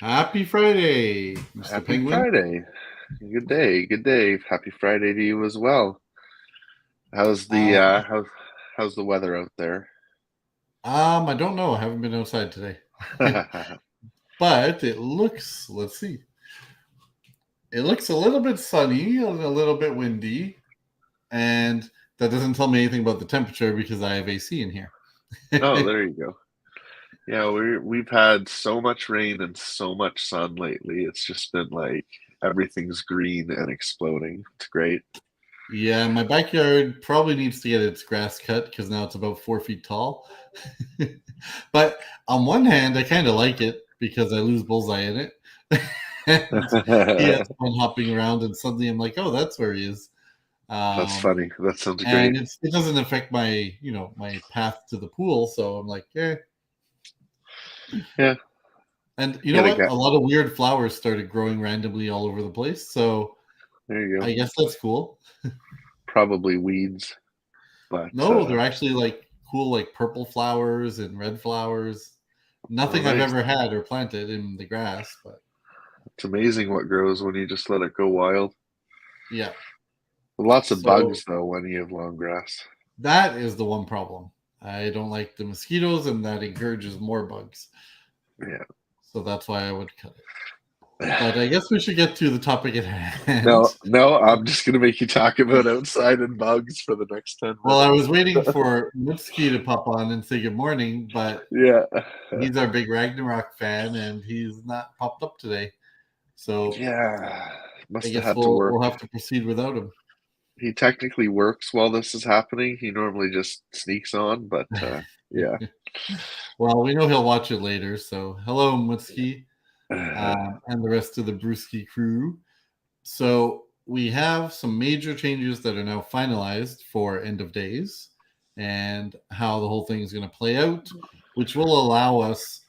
Happy Friday, Mr. Happy Penguin. Friday. Good day. Good day. Happy Friday to you as well. How's the Uh, uh how's the weather out there? I don't know. I haven't been outside today. But it looks, let's see. It looks a little bit sunny and a little bit windy. And that doesn't tell me anything about the temperature because I have AC in here. Oh, there you go. Yeah, we've had so much rain and so much sun lately. It's just been like everything's green and exploding. It's great. Yeah, my backyard probably needs to get its grass cut because now it's about 4 feet tall. But on one hand, I kind of like it because I lose bullseye in it. And he has fun hopping around, and suddenly I'm like, oh, that's where he is. That's Um, funny. That sounds and great. it doesn't affect my my path to the pool, so I'm like, eh. Yeah, And you know gotta what? get A lot of weird flowers started growing randomly all over the place, so there you I go. guess that's cool. Probably weeds, but No, they're actually like cool, like purple flowers and red flowers. oh, Nothing I've nice. ever had or planted in the grass, but It's amazing what grows when you just let it go wild. yeah. Lots of So bugs though when you have long grass. that is the one problem. I don't like the mosquitoes, and that encourages more bugs. Yeah. So that's why I would cut it. But I guess we should get to the topic at hand. No, no, I'm just gonna make you talk about outside and bugs for the next 10 Well, I was minutes. waiting for Mitski to pop on and say good morning, but Yeah. he's our big Ragnarok fan, and he's not popped up today. So Yeah. I Must have guess had to we'll work. have to proceed without him. He technically works while this is happening. He normally just sneaks on, but yeah. Well, we know he'll watch it later. So hello, Mitski, and the rest of the Brewski crew. So we have some major changes that are now finalized for end of days and how the whole thing is going to play out, which will allow us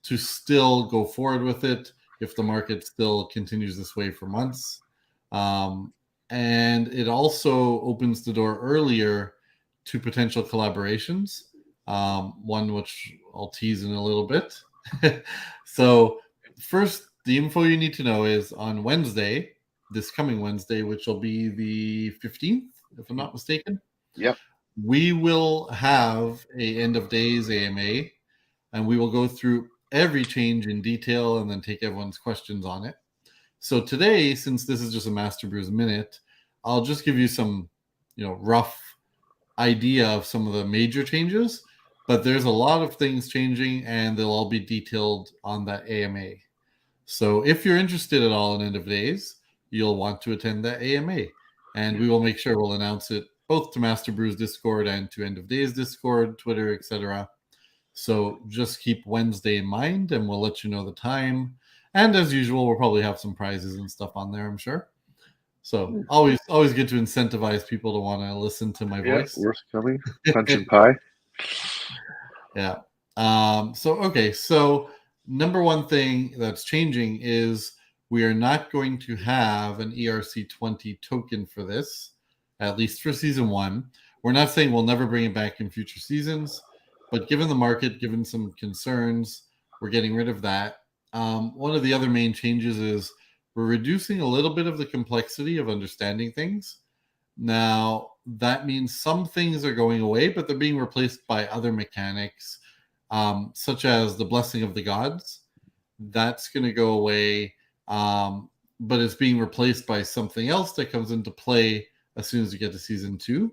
to still go forward with it if the market still continues this way for months. Um, and it also opens the door earlier to potential collaborations, one which I'll tease in a little bit. So, first, the info you need to know is on Wednesday, this coming Wednesday, which will be the 15th, if I'm not mistaken, Yep. we will have a end of days AMA, and we will go through every change in detail and then take everyone's questions on it. So today, since this is just a MasterBrews minute, I'll just give you some, rough idea of some of the major changes. But there's a lot of things changing, and they'll all be detailed on that AMA. So if you're interested at all in end of days, you'll want to attend that AMA, and we will make sure we'll announce it both to Master Brews Discord and to End of Days Discord, Twitter, etc. So just keep Wednesday in mind, and we'll let you know the time. And as usual, we'll probably have some prizes and stuff on there, I'm sure. So always good to incentivize people to want to listen to my Yeah, voice. worth coming. Punch and pie. Yeah. So number one thing that's changing is we are not going to have an ERC20 token for this, at least for season one. We're not saying we'll never bring it back in future seasons, but given the market, given some concerns, we're getting rid of that. One of the other main changes is we're reducing a little bit of the complexity of understanding things. Now, that means some things are going away, but they're being replaced by other mechanics, such as the Blessing of the Gods. That's going to go away, but it's being replaced by something else that comes into play as soon as you get to season two.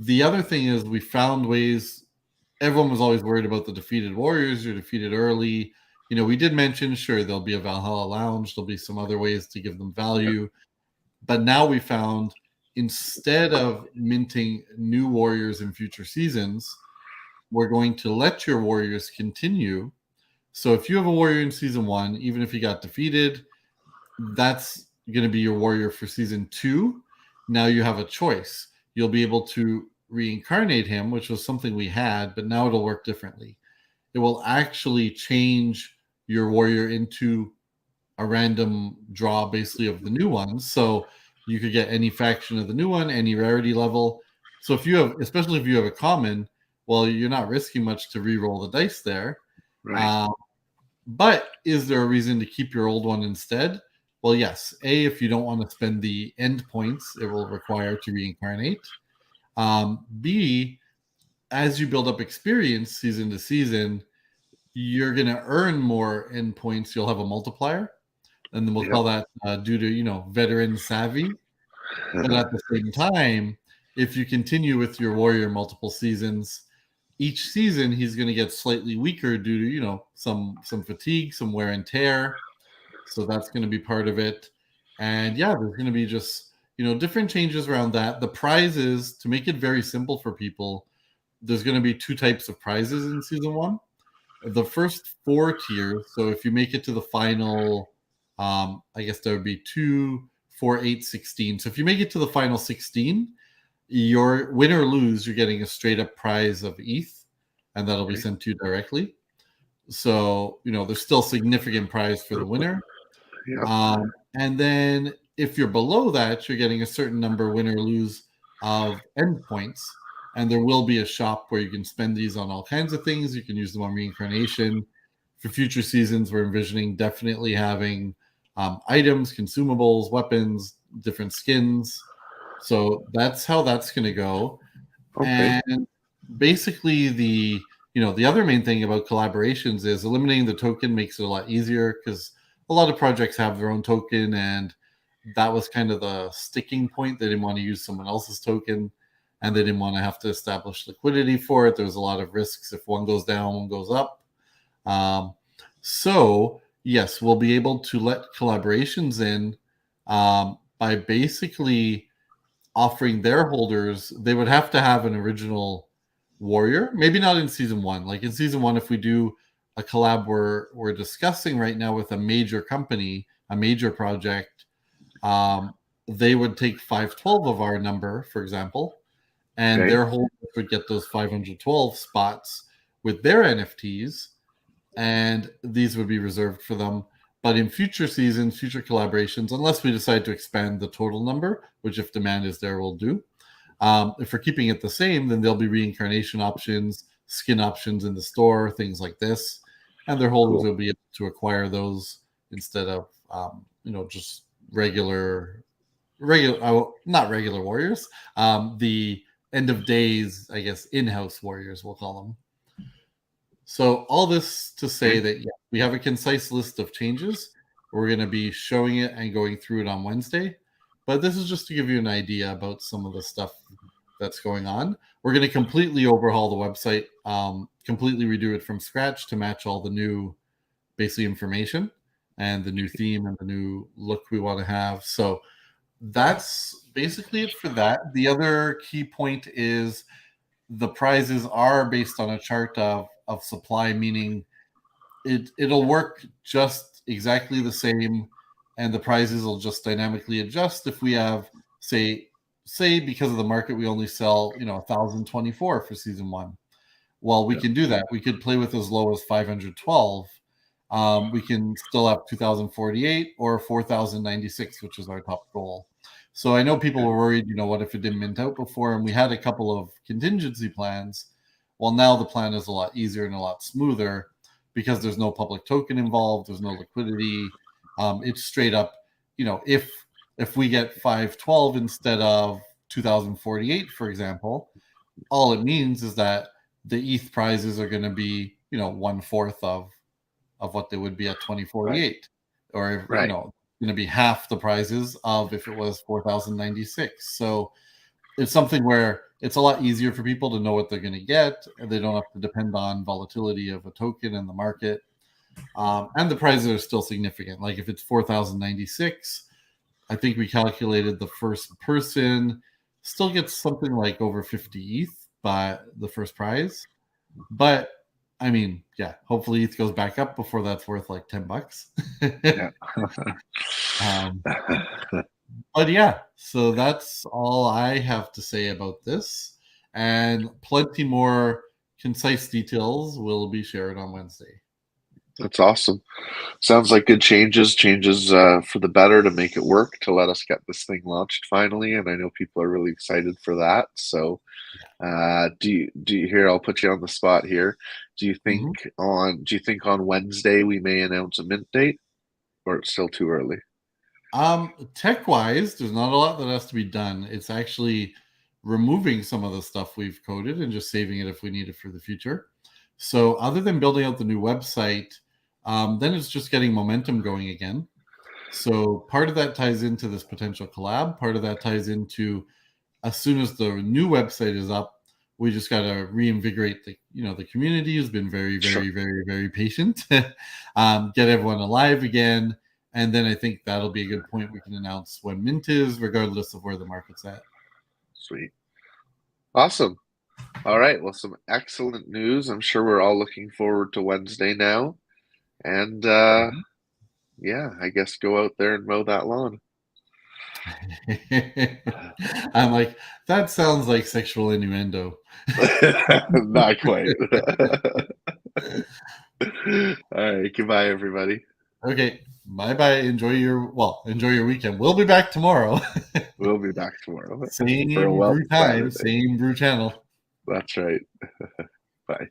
The other thing is we found ways. Everyone was always worried about the defeated warriors. You're defeated early. We did mention, sure, there'll be a Valhalla Lounge. There'll be some other ways to give them Yep. value. But now we found instead of minting new warriors in future seasons, we're going to let your warriors continue. So if you have a warrior in season one, even if he got defeated, that's going to be your warrior for season two. Now you have a choice. You'll be able to reincarnate him, which was something we had, but now it'll work differently. It will actually change your warrior into a random draw basically of the new ones. So you could get any faction of the new one, any rarity level. So if you have, especially if you have a common, well, you're not risking much to re-roll the dice there. Right. Um, But is there a reason to keep your old one instead? Well, yes. A, if you don't want to spend the end points it will require to reincarnate. B, as you build up experience season to season, you're going to earn more end points. You'll have a multiplier, and then we'll Yep. call that due to veteran savvy. But at the same time, if you continue with your warrior multiple seasons, each season he's going to get slightly weaker due to some fatigue, some wear and tear. So that's going to be part of it. And yeah, there's going to be just different changes around that. The prizes, to make it very simple for people, there's going to be two types of prizes in season one. The first four tiers. So if you make it to the final, I guess there would be 2, 4, 8, 16. So if you make it to the final 16, your win or lose, you're getting a straight up prize of ETH, and that'll be Okay. sent to you directly. So there's still significant prize for the winner. Yep. And then if you're below that, you're getting a certain number, win or lose, of endpoints. And there will be a shop where you can spend these on all kinds of things. You can use them on reincarnation. For future seasons, we're envisioning definitely having items, consumables, weapons, different skins. So that's how that's going to go. Okay. And basically, the other main thing about collaborations is eliminating the token makes it a lot easier, because a lot of projects have their own token, and that was kind of the sticking point. They didn't want to use someone else's token, and they didn't want to have to establish liquidity for it. There's a lot of risks if one goes down, one goes up. So yes, we'll be able to let collaborations in by basically offering their holders. They would have to have an original warrior, maybe not in season one. Like in season one, if we do a collab we're discussing right now with a major company, a major project, they would take 512 of our number, for example, and Okay. their holders would get those 512 spots with their NFTs, and these would be reserved for them. But in future seasons, future collaborations, unless we decide to expand the total number, which if demand is there, we'll do. If we're keeping it the same, then there'll be reincarnation options, skin options in the store, things like this, and their holders Cool. will be able to acquire those instead of just not regular warriors. The end of days, I guess, in-house warriors, we'll call them. So all this to say Okay. that we have a concise list of changes. We're going to be showing it and going through it on Wednesday. But this is just to give you an idea about some of the stuff that's going on. We're going to completely overhaul the website, completely redo it from scratch to match all the new basic information and the new theme and the new look we want to have. So that's basically it for that. The other key point is the prizes are based on a chart of supply, meaning it'll work just exactly the same, and the prices will just dynamically adjust. If we have, say because of the market, we only sell 1,024 for season one. Well, we Yep. can do that. We could play with as low as 512. We can still have 2,048 or 4,096, which is our top goal. So I know people were worried, what if it didn't mint out before? And we had a couple of contingency plans. Well, now the plan is a lot easier and a lot smoother because there's no public token involved. There's no liquidity. It's straight up, if we get 512 instead of 2,048, for example, all it means is that the ETH prizes are going to be, 1/4 of what they would be at Right. 2048, or Right. going to be half the prizes of if it was 4,096. So it's something where it's a lot easier for people to know what they're going to get, and they don't have to depend on volatility of a token in the market. And the prizes are still significant. Like if it's 4,096, I think we calculated the first person still gets something like over 50 ETH by the first prize. But I mean, yeah, hopefully ETH goes back up before that's worth like $10. Yeah. um, but yeah, so that's all I have to say about this. And plenty more concise details will be shared on Wednesday. That's awesome. Sounds like good changes for the better to make it work, to let us get this thing launched finally. And I know people are really excited for that. So, do you here? I'll put you on the spot here. Mhm. Do you think on Wednesday we may announce a mint date, or it's still too early? Tech wise, there's not a lot that has to be done. It's actually removing some of the stuff we've coded and just saving it if we need it for the future. So, other than building out the new website, then it's just getting momentum going again. So, part of that ties into this potential collab. Part of that ties into as soon as the new website is up, we just got to reinvigorate the community has been very, Sure. very, very, very patient. Get everyone alive again, and then I think that'll be a good point we can announce when mint is, regardless of where the market's at. Sweet. Awesome. All right. Well, some excellent news. I'm sure we're all looking forward to Wednesday now. And Mhm. yeah, I guess go out there and mow that lawn. I'm like, that sounds like sexual innuendo. Not quite. All right. Goodbye, everybody. Okay, bye bye. Enjoy your weekend. We'll be back tomorrow. We'll be back tomorrow for a Same well brew time, Saturday. same brew channel. That's right. Bye.